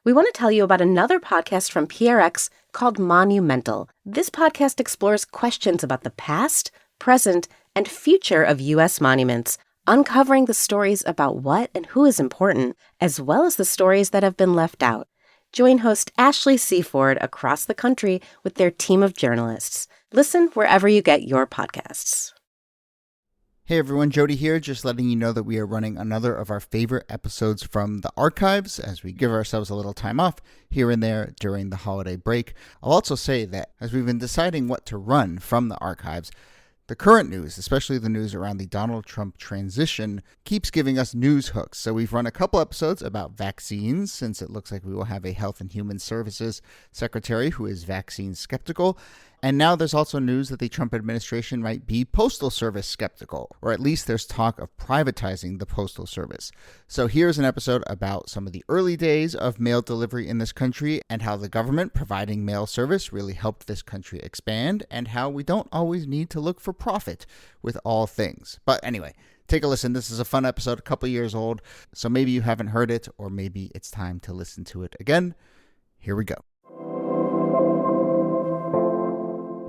we want to tell you about another podcast from PRX called Monumental. This podcast explores questions about the past, present, and future of U.S. monuments, uncovering the stories about what and who is important, as well as the stories that have been left out. Join host Ashley Seaford across the country with their team of journalists. Listen wherever you get your podcasts. Hey everyone, Jody here, just letting you know that we are running another of our favorite episodes from the archives as we give ourselves a little time off here and there during the holiday break. I'll also say that as we've been deciding what to run from the archives, the current news, especially the news around the Donald Trump transition, keeps giving us news hooks. So we've run a couple episodes about vaccines, since it looks like we will have a Health and Human Services secretary who is vaccine skeptical. And now there's also news that the Trump administration might be postal service skeptical, or at least there's talk of privatizing the postal service. So here's an episode about some of the early days of mail delivery in this country and how the government providing mail service really helped this country expand, and how we don't always need to look for profit with all things. But anyway, take a listen. This is a fun episode, a couple years old, so maybe you haven't heard it, or maybe it's time to listen to it again. Here we go.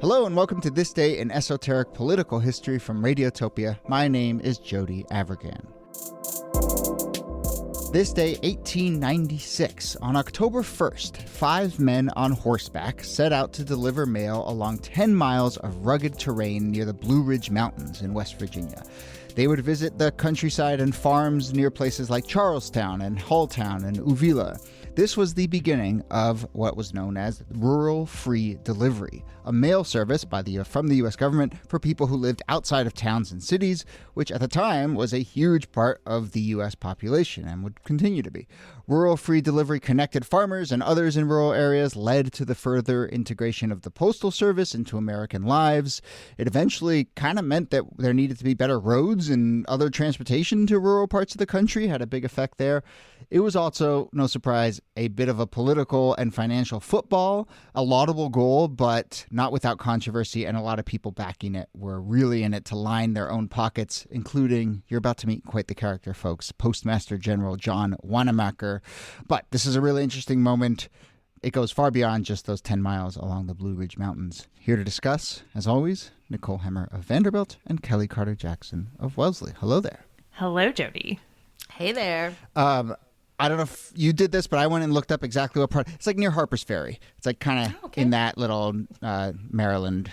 Hello and welcome to This Day in Esoteric Political History from Radiotopia. My name is Jody Avirgan. This day, 1896, on October 1st, 5 men on horseback set out to deliver mail along 10 miles of rugged terrain near the Blue Ridge Mountains in West Virginia. They would visit the countryside and farms near places like Charlestown and Halltown and Uvilla. This was the beginning of what was known as Rural Free Delivery, a mail service from the U.S. government for people who lived outside of towns and cities, which at the time was a huge part of the U.S. population and would continue to be. Rural Free Delivery connected farmers and others in rural areas, led to the further integration of the postal service into American lives. It eventually kind of meant that there needed to be better roads and other transportation to rural parts of the country, had a big effect there. It was also, no surprise, a bit of a political and financial football, a laudable goal, but not without controversy, and a lot of people backing it were really in it to line their own pockets, including, you're about to meet quite the character, folks, Postmaster General John Wanamaker. But this is a really interesting moment. It goes far beyond just those 10 miles along the Blue Ridge Mountains. Here to discuss, as always, Nicole Hemmer of Vanderbilt and Kellie Carter-Jackson of Wellesley. Hello there. Hello, Jody. Hey there. I don't know if you did this, but I went and looked up exactly what part. It's like near Harper's Ferry. It's like kind of in that little Maryland,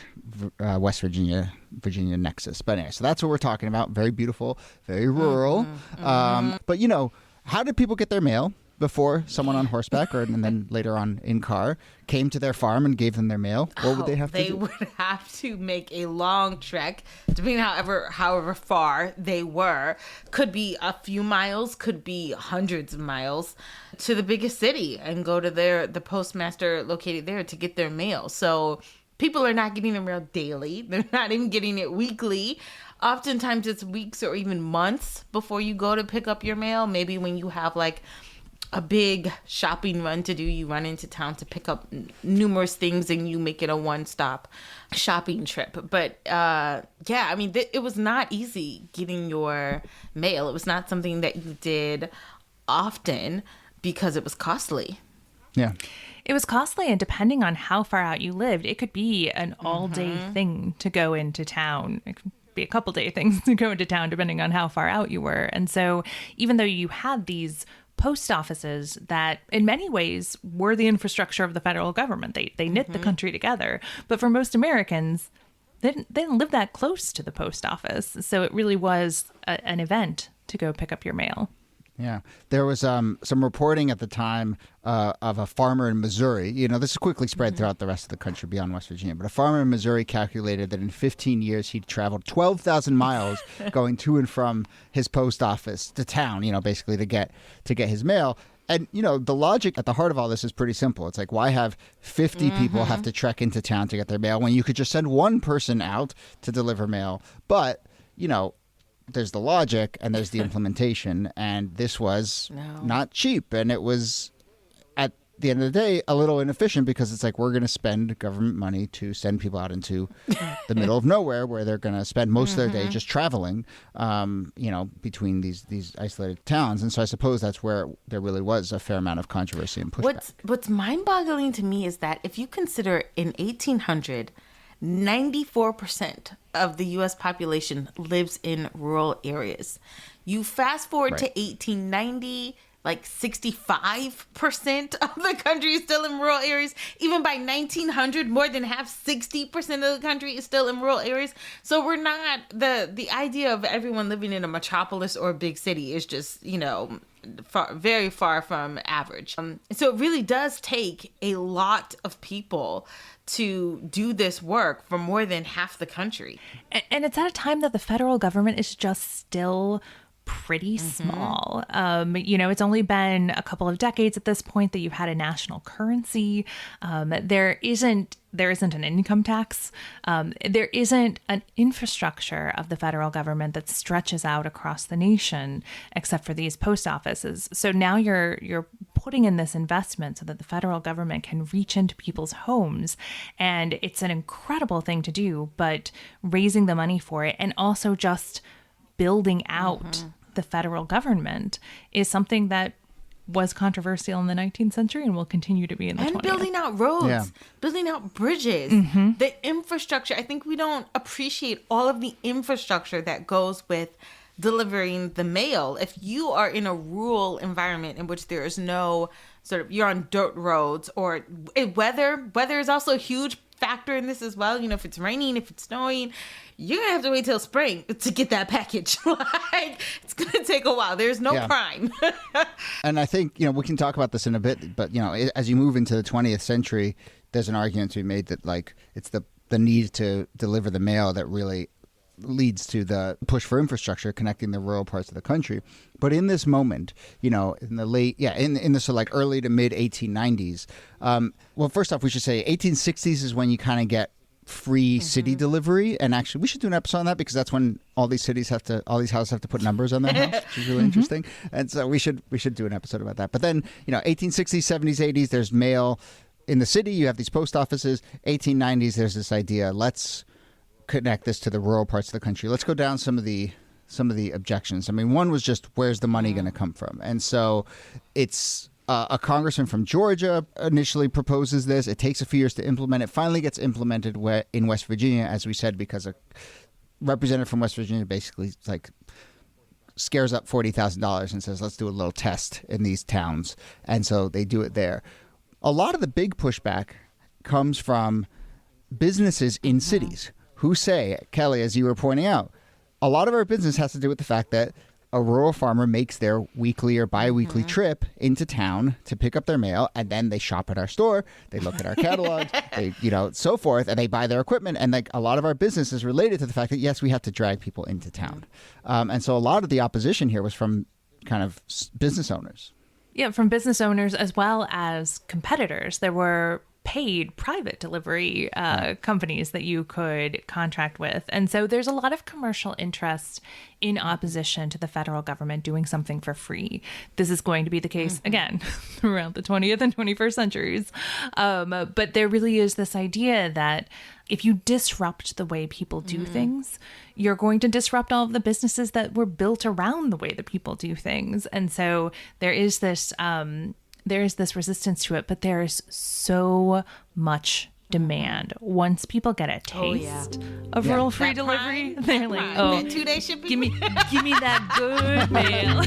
West Virginia nexus. But anyway, so that's what we're talking about. Very beautiful, very rural. But, you know, how did people get their mail before someone on horseback and then later on in car came to their farm and gave them their mail? What would they have to do? They would have to make a long trek, depending however far they were. Could be a few miles, could be hundreds of miles, to the biggest city and go to the postmaster located there to get their mail. So people are not getting their mail daily. They're not even getting it weekly. Oftentimes it's weeks or even months before you go to pick up your mail. Maybe when you have like a big shopping run to do, you run into town to pick up numerous things and you make it a one-stop shopping trip. But I mean, it was not easy getting your mail. It was not something that you did often because it was costly. Yeah. It was costly, and depending on how far out you lived, it could be an all-day thing to go into town. It could be a couple-day things to go into town, depending on how far out you were. And so even though you had these post offices that in many ways were the infrastructure of the federal government, they knit the country together. But for most Americans, they didn't live that close to the post office. So it really was an event to go pick up your mail. Yeah. There was some reporting at the time of a farmer in Missouri. You know, this is quickly spread throughout the rest of the country beyond West Virginia. But a farmer in Missouri calculated that in 15 years, he'd traveled 12,000 miles going to and from his post office to town, you know, basically to get his mail. And, you know, the logic at the heart of all this is pretty simple. It's like, why have 50 people have to trek into town to get their mail when you could just send one person out to deliver mail? But, you know, there's the logic and there's the implementation, and this was not cheap, and it was the end of the day, a little inefficient because it's like we're going to spend government money to send people out into the middle of nowhere where they're going to spend most of their day just traveling, between these isolated towns. And so I suppose that's where there really was a fair amount of controversy and pushback. What's mind-boggling to me is that if you consider in 1800, 94% of the U.S. population lives in rural areas. You fast forward to 1890, like 65% of the country is still in rural areas. Even by 1900, more than half, 60% of the country is still in rural areas. So we're not, the idea of everyone living in a metropolis or a big city is just, very far from average. So it really does take a lot of people to do this work for more than half the country. And it's at a time that the federal government is just still pretty small. It's only been a couple of decades at this point that you've had a national currency. There isn't an income tax. There isn't an infrastructure of the federal government that stretches out across the nation, except for these post offices. So now you're putting in this investment so that the federal government can reach into people's homes. And it's an incredible thing to do, but raising the money for it and also just building out the federal government is something that was controversial in the 19th century and will continue to be in the 20th. And building out roads, building out bridges, the infrastructure. I think we don't appreciate all of the infrastructure that goes with delivering the mail. If you are in a rural environment in which there is no you're on dirt roads, or weather is also a huge factor in this as well. If it's raining, if it's snowing, you're going to have to wait till spring to get that package. It's going to take a while. There's no prime. And I think, we can talk about this in a bit, but, as you move into the 20th century, there's an argument to be made that, it's the need to deliver the mail that really leads to the push for infrastructure connecting the rural parts of the country. But in this moment, in the late, in the early to mid 1890s, well, first off, we should say 1860s is when you kind of get free city delivery. And actually, we should do an episode on that because that's when all these houses have to put numbers on their house, which is really interesting. And so we should do an episode about that. But then, 1860s, 70s, 80s, there's mail in the city. You have these post offices. 1890s, there's this idea, let's connect this to the rural parts of the country. Let's go down some of the objections. I mean, one was just, where's the money going to come from? And so it's a congressman from Georgia initially proposes this. It takes a few years to implement. It finally gets implemented in West Virginia, as we said, because a representative from West Virginia basically scares up $40,000 and says, let's do a little test in these towns. And so they do it there. A lot of the big pushback comes from businesses in cities who say, Kellie, as you were pointing out, a lot of our business has to do with the fact that a rural farmer makes their weekly or bi-weekly trip into town to pick up their mail, and then they shop at our store, they look at our catalogs, they, so forth, and they buy their equipment. And a lot of our business is related to the fact that, yes, we have to drag people into town. And so a lot of the opposition here was from kind of business owners. Yeah, from business owners as well as competitors. There were paid private delivery companies that you could contract with. And so there's a lot of commercial interest in opposition to the federal government doing something for free. This is going to be the case, again, throughout the 20th and 21st centuries. But there really is this idea that if you disrupt the way people do things, you're going to disrupt all of the businesses that were built around the way that people do things. And so there is this resistance to it, but there is so much demand. Once people get a taste of rural free that delivery, prime, they're like, "Oh, that 2-day shipping. give me that good mail."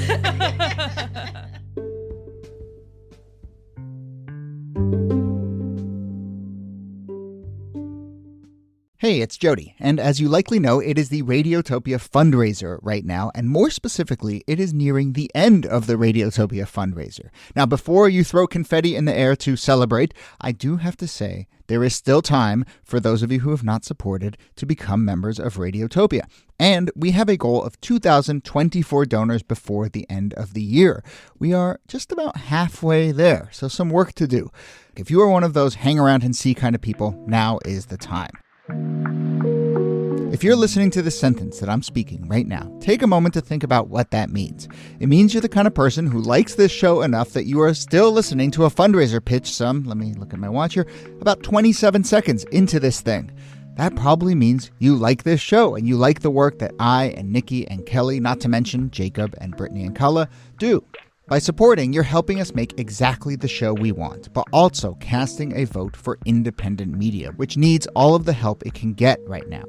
Hey, it's Jody, and as you likely know, it is the Radiotopia fundraiser right now, and more specifically, it is nearing the end of the Radiotopia fundraiser. Now, before you throw confetti in the air to celebrate, I do have to say there is still time for those of you who have not supported to become members of Radiotopia. And we have a goal of 2,024 donors before the end of the year. We are just about halfway there, so some work to do. If you are one of those hang around and see kind of people, now is the time. If you're listening to this sentence that I'm speaking right now, take a moment to think about what that means. It means you're the kind of person who likes this show enough that you are still listening to a fundraiser pitch let me look at my watch here, about 27 seconds into this thing. That probably means you like this show and you like the work that I and Niki and Kellie, not to mention Jacob and Brittany and Kala, do. By supporting, you're helping us make exactly the show we want, but also casting a vote for independent media, which needs all of the help it can get right now.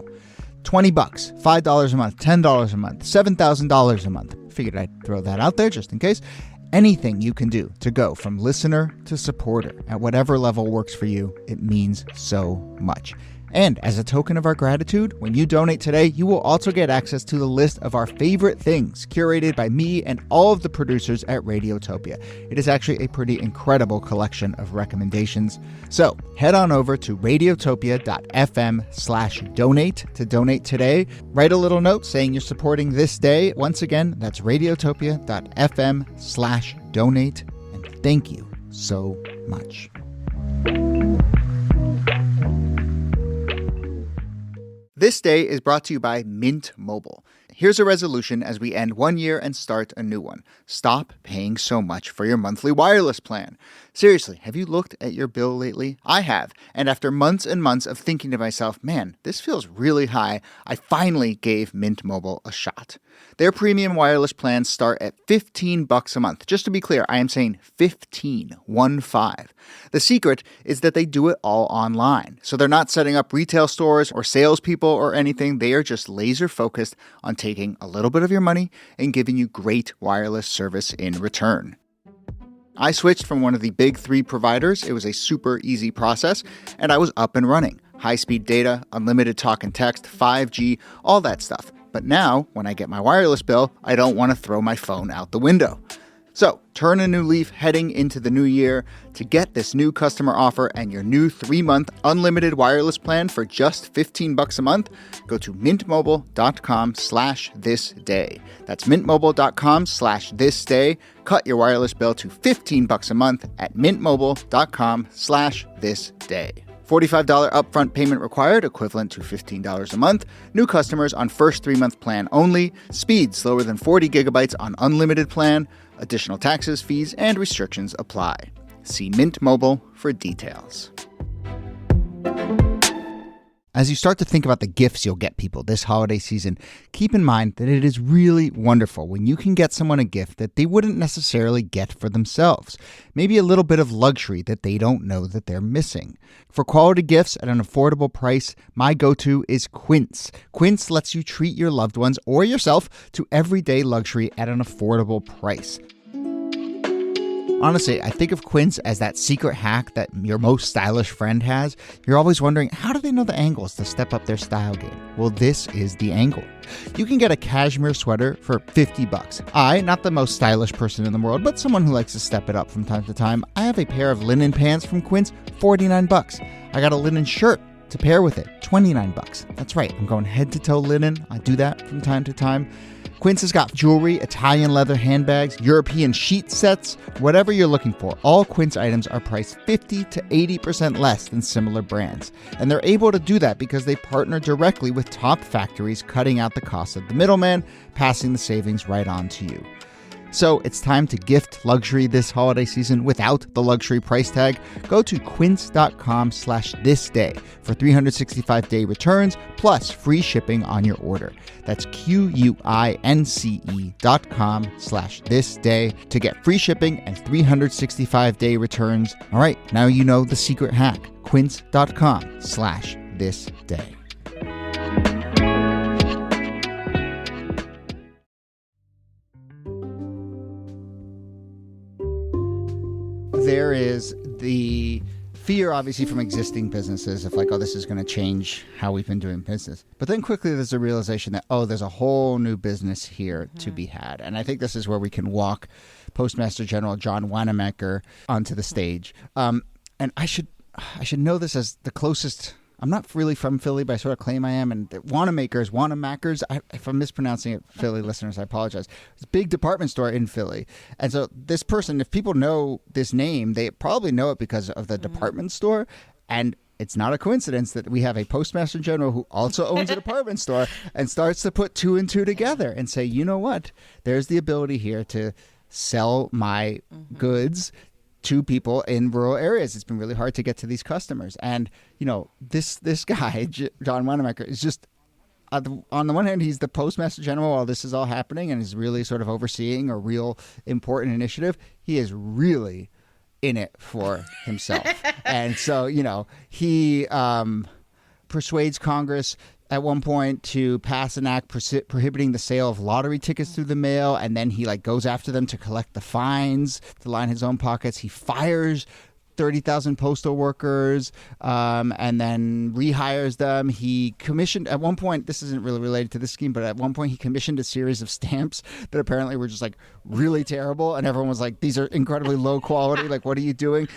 $20, $5 a month, $10 a month, $7,000 a month. Figured I'd throw that out there just in case. Anything you can do to go from listener to supporter at whatever level works for you, it means so much. And as a token of our gratitude, when you donate today, you will also get access to the list of our favorite things curated by me and all of the producers at Radiotopia. It is actually a pretty incredible collection of recommendations. So head on over to radiotopia.fm/donate to donate today. Write a little note saying you're supporting this day. Once again, that's radiotopia.fm/donate. And thank you so much. This day is brought to you by Mint Mobile. Here's a resolution as we end one year and start a new one. Stop paying so much for your monthly wireless plan. Seriously, have you looked at your bill lately? I have, and after months and months of thinking to myself, man, this feels really high, I finally gave Mint Mobile a shot. Their premium wireless plans start at $15 a month. Just to be clear, I am saying 15. The secret is that they do it all online. So they're not setting up retail stores or salespeople or anything. They are just laser focused on taking a little bit of your money and giving you great wireless service in return. I switched from one of the big three providers. It was a super easy process, and I was up and running. High-speed data, unlimited talk and text, 5G, all that stuff. But now, when I get my wireless bill, I don't want to throw my phone out the window. So, turn a new leaf heading into the new year. To get this new customer offer and your new 3-month unlimited wireless plan for just $15 a month, go to mintmobile.com/thisday. That's mintmobile.com/thisday. Cut your wireless bill to $15 a month at mintmobile.com/thisday. $45 upfront payment required, equivalent to $15 a month. New customers on first 3-month plan only. Speed slower than 40 gigabytes on unlimited plan. Additional taxes, fees, and restrictions apply. See Mint Mobile for details. As you start to think about the gifts you'll get people this holiday season, keep in mind that it is really wonderful when you can get someone a gift that they wouldn't necessarily get for themselves. Maybe a little bit of luxury that they don't know that they're missing. For quality gifts at an affordable price, my go-to is Quince. Quince lets you treat your loved ones or yourself to everyday luxury at an affordable price. Honestly, I think of Quince as that secret hack that your most stylish friend has. You're always wondering, how do they know the angles to step up their style game? Well, this is the angle. You can get a cashmere sweater for $50. I, not the most stylish person in the world, but someone who likes to step it up from time to time, I have a pair of linen pants from Quince, $49. I got a linen shirt to pair with it, $29. That's right, I'm going head to toe linen. I do that from time to time. Quince has got jewelry, Italian leather handbags, European sheet sets, whatever you're looking for. All Quince items are priced 50 to 80% less than similar brands. And they're able to do that because they partner directly with top factories, cutting out the cost of the middleman, passing the savings right on to you. So it's time to gift luxury this holiday season without the luxury price tag. Go to quince.com/thisday for 365-day returns plus free shipping on your order. That's QUINCE.com/thisday to get free shipping and 365-day returns. All right, now you know the secret hack. Quince.com/thisday. There is the fear, obviously, from existing businesses of like, oh, this is going to change how we've been doing business. But then quickly there's a realization that, oh, there's a whole new business here to be had. And I think this is where we can walk Postmaster General John Wanamaker onto the stage. And I should know this as the closest. I'm not really from Philly, but I sort of claim I am. And Wanamakers, if I'm mispronouncing it, Philly listeners, I apologize. It's a big department store in Philly. And so this person, if people know this name, they probably know it because of the department store. And it's not a coincidence that we have a postmaster general who also owns a department store and starts to put two and two together and say, you know what? There's the ability here to sell my goods to people in rural areas. It's been really hard to get to these customers. And, this guy, John Wanamaker, is just, on the one hand, he's the postmaster general while this is all happening and is really sort of overseeing a real important initiative. He is really in it for himself. And so, he persuades Congress at one point to pass an act prohibiting the sale of lottery tickets through the mail. And then he goes after them to collect the fines to line his own pockets. He fires 30,000 postal workers and then rehires them. He commissioned, at one point, this isn't really related to this scheme, but at one point he commissioned a series of stamps that apparently were just really terrible. And everyone was like, these are incredibly low quality. What are you doing?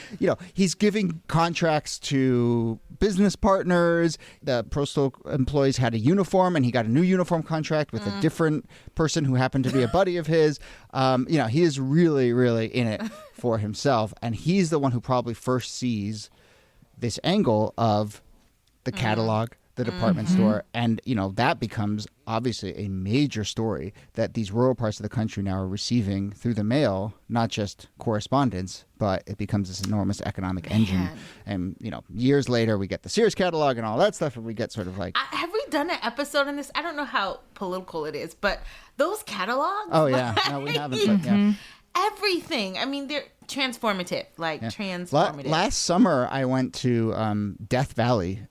He's giving contracts to business partners. The postal employees had a uniform and he got a new uniform contract with a different person who happened to be a buddy of his. He is really, really in it for himself. And he's the one who probably first sees this angle of the catalog, the department store. And, that becomes obviously a major story that these rural parts of the country now are receiving through the mail, not just correspondence, but it becomes this enormous economic engine. And, years later, we get the Sears catalog and all that stuff, and we get sort of have we done an episode on this? I don't know how political it is, but those catalogs? Oh, yeah. No, we haven't. But, yeah. Everything. I mean, they're transformative, transformative. Last summer, I went to Death Valley,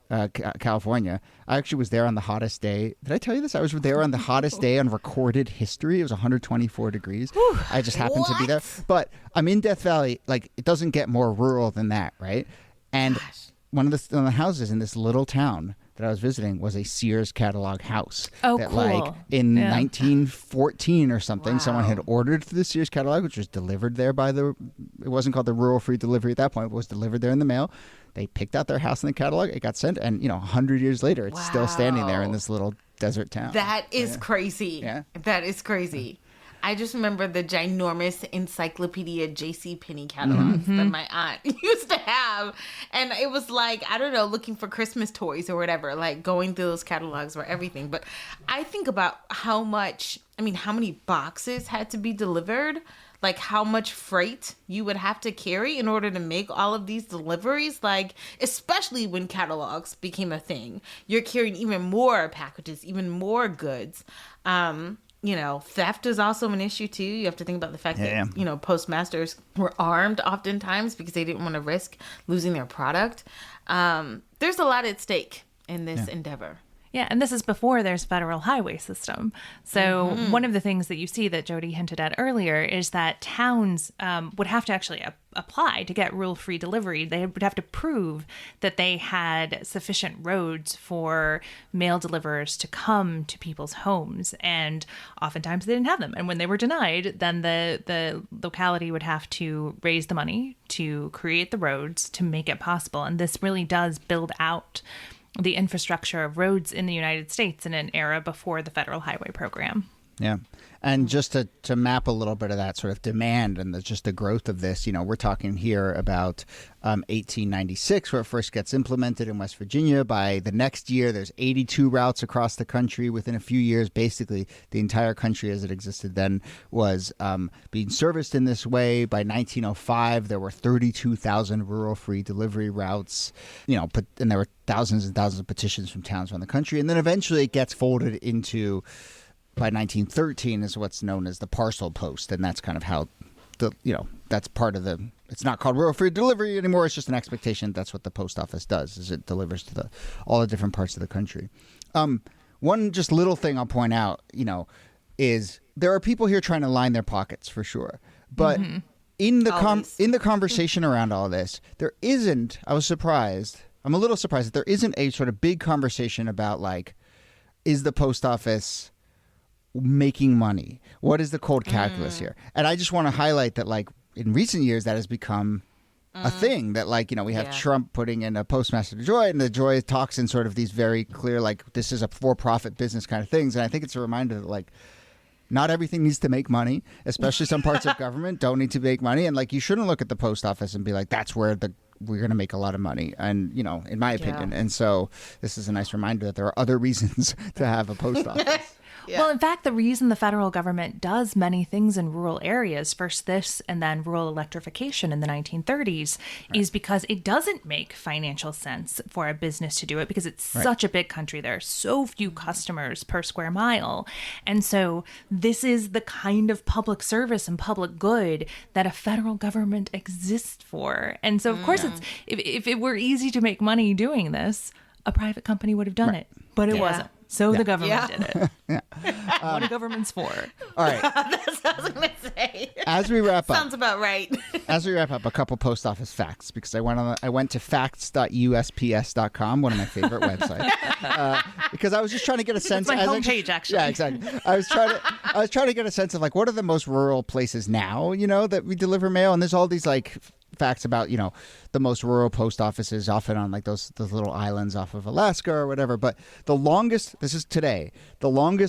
California. I actually was there on the hottest day. Did I tell you this? I was there on the hottest day on recorded history. It was 124 degrees. I just happened to be there. But I'm in Death Valley. It doesn't get more rural than that, right? And one of the houses in this little town that I was visiting was a Sears catalog house. Oh, that, cool. In 1914 or something, someone had ordered the Sears catalog, which was delivered there it wasn't called the rural free delivery at that point, but was delivered there in the mail. They picked out their house in the catalog. It got sent. And, 100 years later, it's still standing there in this little desert town. That is crazy. Yeah. That is crazy. I just remember the ginormous Encyclopedia JCPenney catalogs that my aunt used to have. And it was looking for Christmas toys or whatever, going through those catalogs were everything. But I think about how many boxes had to be delivered, how much freight you would have to carry in order to make all of these deliveries, especially when catalogs became a thing. You're carrying even more packages, even more goods. Theft is also an issue too. You have to think about the fact that, postmasters were armed oftentimes because they didn't want to risk losing their product. There's a lot at stake in this endeavor. Yeah, and this is before there's federal highway system. So one of the things that you see that Jody hinted at earlier is that towns would have to actually apply to get rural-free delivery. They would have to prove that they had sufficient roads for mail deliverers to come to people's homes, and oftentimes they didn't have them. And when they were denied, then the locality would have to raise the money to create the roads to make it possible. And this really does build out the infrastructure of roads in the United States in an era before the federal highway program. Yeah. And just to map a little bit of that sort of demand and just the growth of this, we're talking here about 1896, where it first gets implemented in West Virginia. By the next year, there's 82 routes across the country. Within a few years, basically, the entire country as it existed then was being serviced in this way. By 1905, there were 32,000 rural free delivery routes, and there were thousands and thousands of petitions from towns around the country. And then eventually it gets folded into, by 1913, is what's known as the parcel post. And that's kind of how that's part of it's not called rural free delivery anymore. It's just an expectation. That's what the post office does, is it delivers to all the different parts of the country. One just little thing I'll point out, is there are people here trying to line their pockets for sure. But in the conversation around all this, there isn't, I'm a little surprised that there isn't a sort of big conversation about is the post office making money? What is the cold calculus here? And I just want to highlight that in recent years that has become a thing that we have Trump putting in a postmaster to Joy, and the Joy talks in sort of these very clear this is a for-profit business kind of things. And I think it's a reminder that not everything needs to make money, especially some parts of government don't need to make money. And you shouldn't look at the post office and be that's where the we're going to make a lot of money, and in my opinion. And so this is a nice reminder that there are other reasons to have a post office. Yeah. Well, in fact, the reason the federal government does many things in rural areas, first this and then rural electrification in the 1930s, is because it doesn't make financial sense for a business to do it because it's such a big country. There are so few customers per square mile. And so this is the kind of public service and public good that a federal government exists for. And so, of course, if it were easy to make money doing this, a private company would have done it. But it wasn't. So the government did it. What are governments for? All right. That's what I was going to say. As we wrap up. Sounds about right. As we wrap up, a couple post office facts, because I went to facts.usps.com, one of my favorite websites, because I was just trying to get a sense. It's my homepage, actually. Yeah, exactly. I was trying to get a sense of like, what are the most rural places now, that we deliver mail, and there's all these like facts about the most rural post offices, often on like those little islands off of Alaska or whatever. But the longest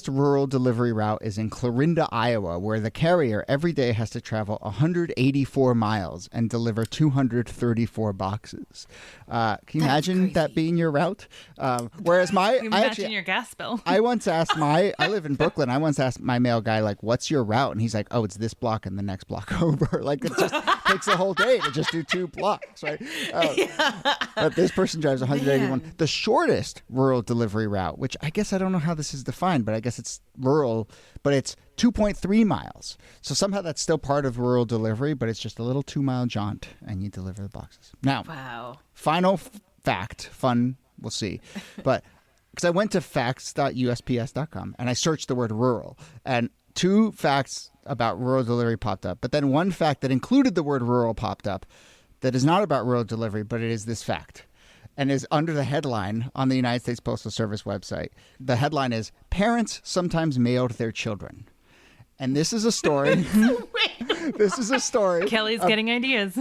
rural delivery route is in Clarinda, Iowa, where the carrier every day has to travel 184 miles and deliver 234 boxes. Can you imagine that being your route? Whereas imagine your gas bill. I live in Brooklyn. I once asked my mail guy, like, what's your route? And he's like, oh, it's this block and the next block over. Like, it just takes a whole day to just do 2 blocks, right? But this person drives 181. Man. The shortest rural delivery route, which I guess I don't know how this is defined, but I guess it's rural, but it's 2.3 miles. So somehow that's still part of rural delivery, but it's just a little 2-mile jaunt, and you deliver the boxes. Now, final fact, fun, we'll see. But because I went to facts.usps.com and I searched the word rural, and 2 facts about rural delivery popped up. But then one fact that included the word rural popped up that is not about rural delivery, but it is this fact, and is under the headline on the United States Postal Service website. The headline is, "Parents sometimes mailed their children." And this is a story. This is a story. Kelly's getting ideas.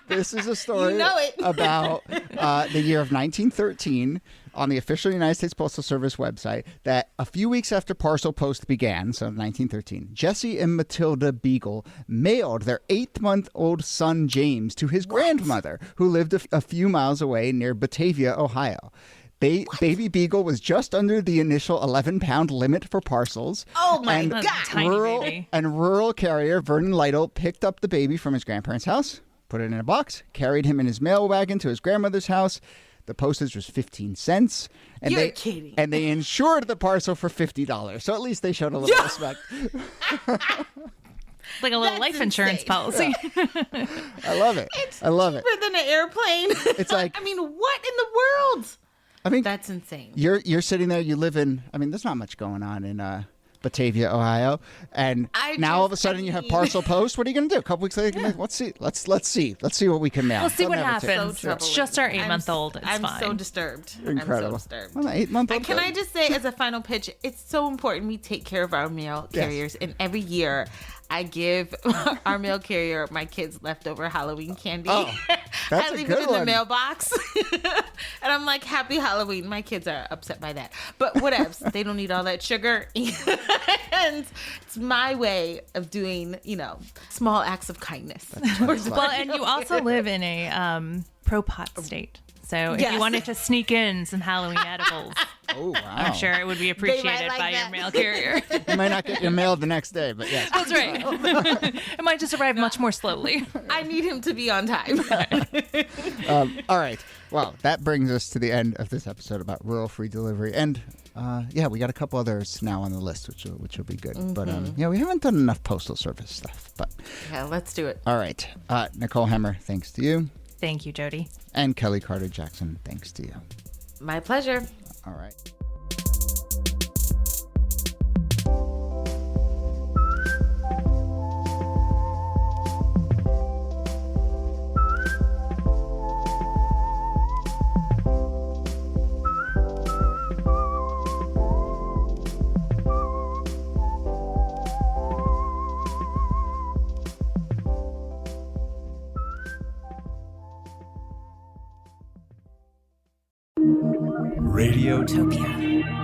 This is a story about the year of 1913 on the official United States Postal Service website, that a few weeks after parcel post began, so 1913, Jesse and Matilda Beagle mailed their 8-month-old son James to his grandmother, who lived a few miles away near Batavia, Ohio. Baby Beagle was just under the initial 11-pound limit for parcels. Oh, my God. Tiny baby. And rural carrier Vernon Lytle picked up the baby from his grandparents' house, put it in a box, carried him in his mail wagon to his grandmother's house. The postage was 15 cents. And You're kidding. And they insured the parcel for $50. So at least they showed a little respect. Like a little life insurance policy. I love it. It's I love it. cheaper than an airplane. It's like, I mean, what in the world? I mean, that's insane. You're sitting there. You live in. I mean, there's not much going on in Batavia, Ohio, and now all of a sudden you have parcel post. What are you going to do? A couple weeks later, let's see what we can mail. We'll see what happens. It's just our 8-month-old. It's I'm fine. So disturbed. Incredible. I'm so disturbed. Well, 8-month-old. Can I just say, as a final pitch, it's so important we take care of our mail carriers, and every year I give our mail carrier my kids' leftover Halloween candy. Oh, that's I a leave good it in one. the mailbox. And I'm like, happy Halloween. My kids are upset by that. But whatevs. They don't need all that sugar. And it's my way of doing, small acts of kindness. Well, and you also live in a pro-pot state. So if you wanted to sneak in some Halloween edibles, oh, wow. I'm sure it would be appreciated by your mail carrier. You might not get your mail the next day, but yes. That's right. It might just arrive much more slowly. I need him to be on time. All right. Well, that brings us to the end of this episode about rural free delivery. And we got a couple others now on the list, which will be good. Mm-hmm. But we haven't done enough postal service stuff. But yeah, let's do it. All right. Nicole Hemmer, thanks to you. Thank you, Jody. And Kellie Carter Jackson, thanks to you. My pleasure. All right. Radiotopia.